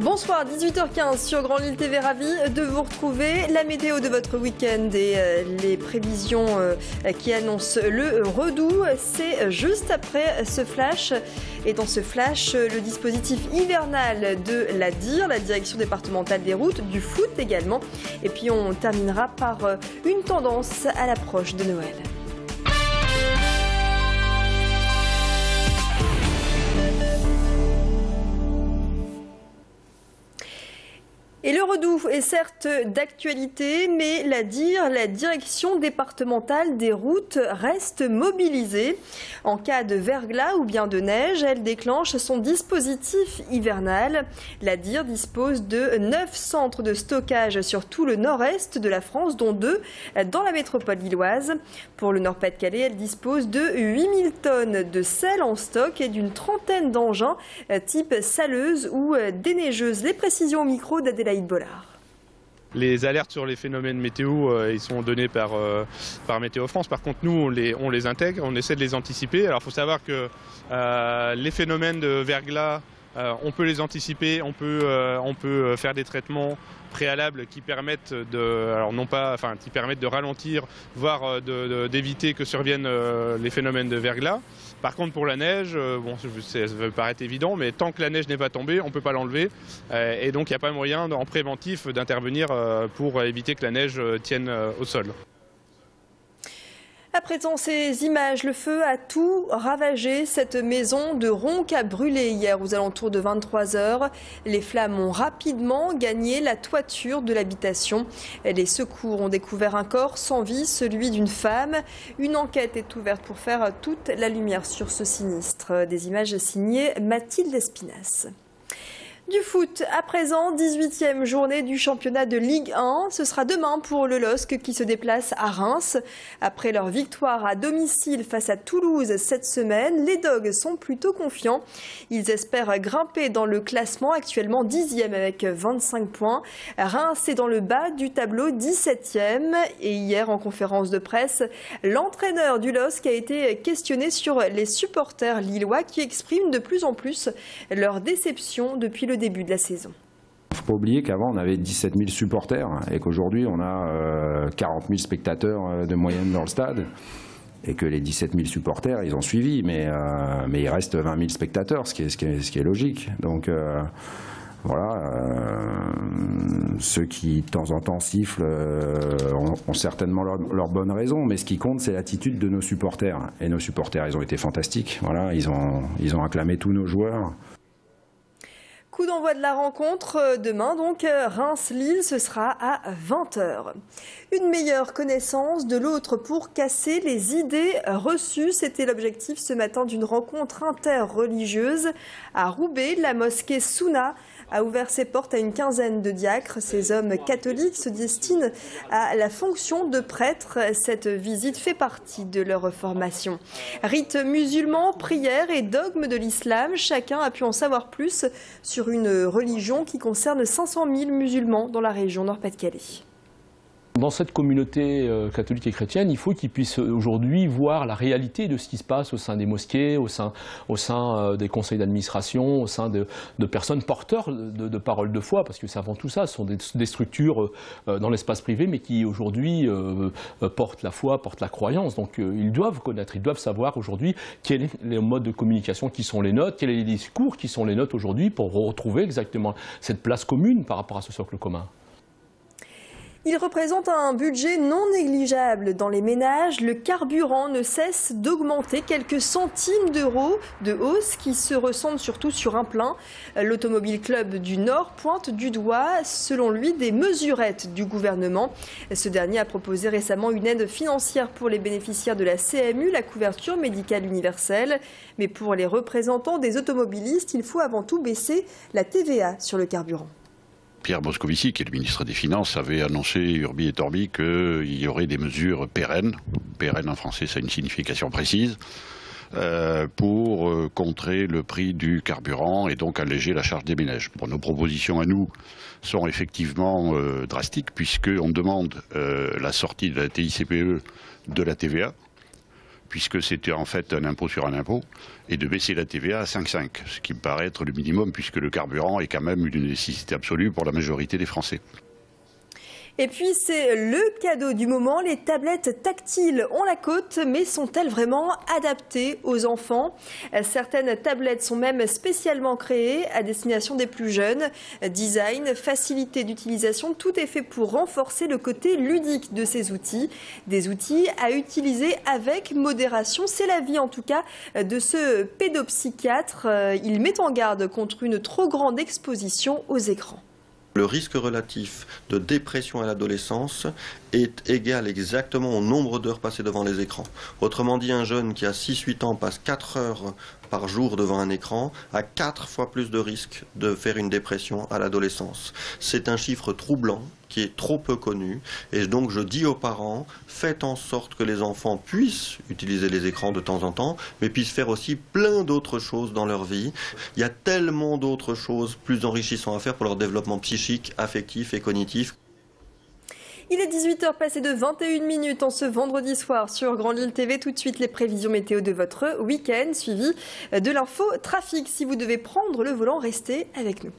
Bonsoir, 18h15 sur Grand Lille TV, ravi de vous retrouver. La météo de votre week-end et les prévisions qui annoncent le redoux, c'est juste après ce flash. Et dans ce flash, le dispositif hivernal de la DIR, la Direction départementale des routes, du foot également. Et puis on terminera par une tendance à l'approche de Noël. Et le redoux est certes d'actualité, mais la DIR, la Direction départementale des routes, reste mobilisée. En cas de verglas ou bien de neige, elle déclenche son dispositif hivernal. La DIR dispose de 9 centres de stockage sur tout le nord-est de la France, dont 2 dans la métropole lilloise. Pour le Nord-Pas-de-Calais, elle dispose de 8000 tonnes de sel en stock et d'une trentaine d'engins type saleuse ou déneigeuse. Les précisions au micro d'Adélaïde Bollard. Les alertes sur les phénomènes météo, ils sont donnés par Météo France. Par contre, nous, on les intègre, on essaie de les anticiper. Alors, il faut savoir que les phénomènes de verglas, on peut les anticiper, on peut faire des traitements préalables qui permettent qui permettent de ralentir, voire d'éviter que surviennent les phénomènes de verglas. Par contre, pour la neige, ça peut paraître évident, mais tant que la neige n'est pas tombée, on ne peut pas l'enlever. Et donc, il n'y a pas moyen en préventif d'intervenir pour éviter que la neige tienne au sol. À présent, ces images, le feu a tout ravagé. Cette maison de Ronques a brûlé hier aux alentours de 23 h. Les flammes ont rapidement gagné la toiture de l'habitation. Les secours ont découvert un corps sans vie, celui d'une femme. Une enquête est ouverte pour faire toute la lumière sur ce sinistre. Des images signées Mathilde Espinasse. Du foot, à présent, 18e journée du championnat de Ligue 1. Ce sera demain pour le LOSC qui se déplace à Reims. Après leur victoire à domicile face à Toulouse cette semaine, les Dogs sont plutôt confiants. Ils espèrent grimper dans le classement, actuellement 10e avec 25 points. Reims est dans le bas du tableau, 17e. Et hier, en conférence de presse, l'entraîneur du LOSC a été questionné sur les supporters lillois qui expriment de plus en plus leur déception depuis le début de la saison. Il ne faut pas oublier qu'avant on avait 17 000 supporters et qu'aujourd'hui on a 40 000 spectateurs de moyenne dans le stade et que les 17 000 supporters ils ont suivi, mais il reste 20 000 spectateurs, ce qui est logique. Donc ceux qui de temps en temps sifflent ont certainement leur bonne raison, mais ce qui compte c'est l'attitude de nos supporters. Et nos supporters ils ont été fantastiques, voilà, ils ont acclamé tous nos joueurs. Coup d'envoi de la rencontre demain, donc Reims-Lille, ce sera à 20 h. Une meilleure connaissance de l'autre pour casser les idées reçues. C'était l'objectif ce matin d'une rencontre interreligieuse. À Roubaix, la mosquée Souna a ouvert ses portes à une quinzaine de diacres. Ces hommes catholiques se destinent à la fonction de prêtre. Cette visite fait partie de leur formation. Rites musulmans, prières et dogmes de l'islam, chacun a pu en savoir plus sur une religion qui concerne 500 000 musulmans dans la région Nord-Pas-de-Calais. Dans cette communauté catholique et chrétienne, il faut qu'ils puissent aujourd'hui voir la réalité de ce qui se passe au sein des mosquées, au sein des conseils d'administration, au sein de personnes porteurs de paroles de foi, parce que c'est avant tout ça, ce sont des structures dans l'espace privé, mais qui aujourd'hui portent la foi, portent la croyance. Donc ils doivent connaître, ils doivent savoir aujourd'hui quels sont les modes de communication qui sont les nôtres, quels sont les discours qui sont les nôtres aujourd'hui pour retrouver exactement cette place commune par rapport à ce socle commun. Il représente un budget non négligeable dans les ménages. Le carburant ne cesse d'augmenter, quelques centimes d'euros de hausse qui se ressentent surtout sur un plein. L'Automobile Club du Nord pointe du doigt, selon lui, des mesurettes du gouvernement. Ce dernier a proposé récemment une aide financière pour les bénéficiaires de la CMU, la couverture médicale universelle. Mais pour les représentants des automobilistes, il faut avant tout baisser la TVA sur le carburant. Pierre Moscovici, qui est le ministre des Finances, avait annoncé urbi et torbi qu'il y aurait des mesures pérennes. Pérenne en français, ça a une signification précise. Pour contrer le prix du carburant et donc alléger la charge des ménages. Bon, nos propositions à nous sont effectivement drastiques puisqu'on demande la sortie de la TICPE de la TVA, puisque c'était en fait un impôt sur un impôt, et de baisser la TVA à 5,5, ce qui me paraît être le minimum, puisque le carburant est quand même une nécessité absolue pour la majorité des Français. Et puis c'est le cadeau du moment, les tablettes tactiles ont la cote, mais sont-elles vraiment adaptées aux enfants? Certaines tablettes sont même spécialement créées à destination des plus jeunes. Design, facilité d'utilisation, tout est fait pour renforcer le côté ludique de ces outils. Des outils à utiliser avec modération, c'est l'avis en tout cas de ce pédopsychiatre. Il met en garde contre une trop grande exposition aux écrans. Le risque relatif de dépression à l'adolescence est égal exactement au nombre d'heures passées devant les écrans. Autrement dit, un jeune qui a 6-8 ans passe 4 heures par jour devant un écran a 4 fois plus de risque de faire une dépression à l'adolescence. C'est un chiffre troublant qui est trop peu connu et donc je dis aux parents, faites en sorte que les enfants puissent utiliser les écrans de temps en temps, mais puissent faire aussi plein d'autres choses dans leur vie. Il y a tellement d'autres choses plus enrichissantes à faire pour leur développement psychique, affectif et cognitif. Il est 18h passé de 21 minutes en ce vendredi soir sur Grande Île TV. Tout de suite, les prévisions météo de votre week-end, suivi de l'info trafic. Si vous devez prendre le volant, restez avec nous.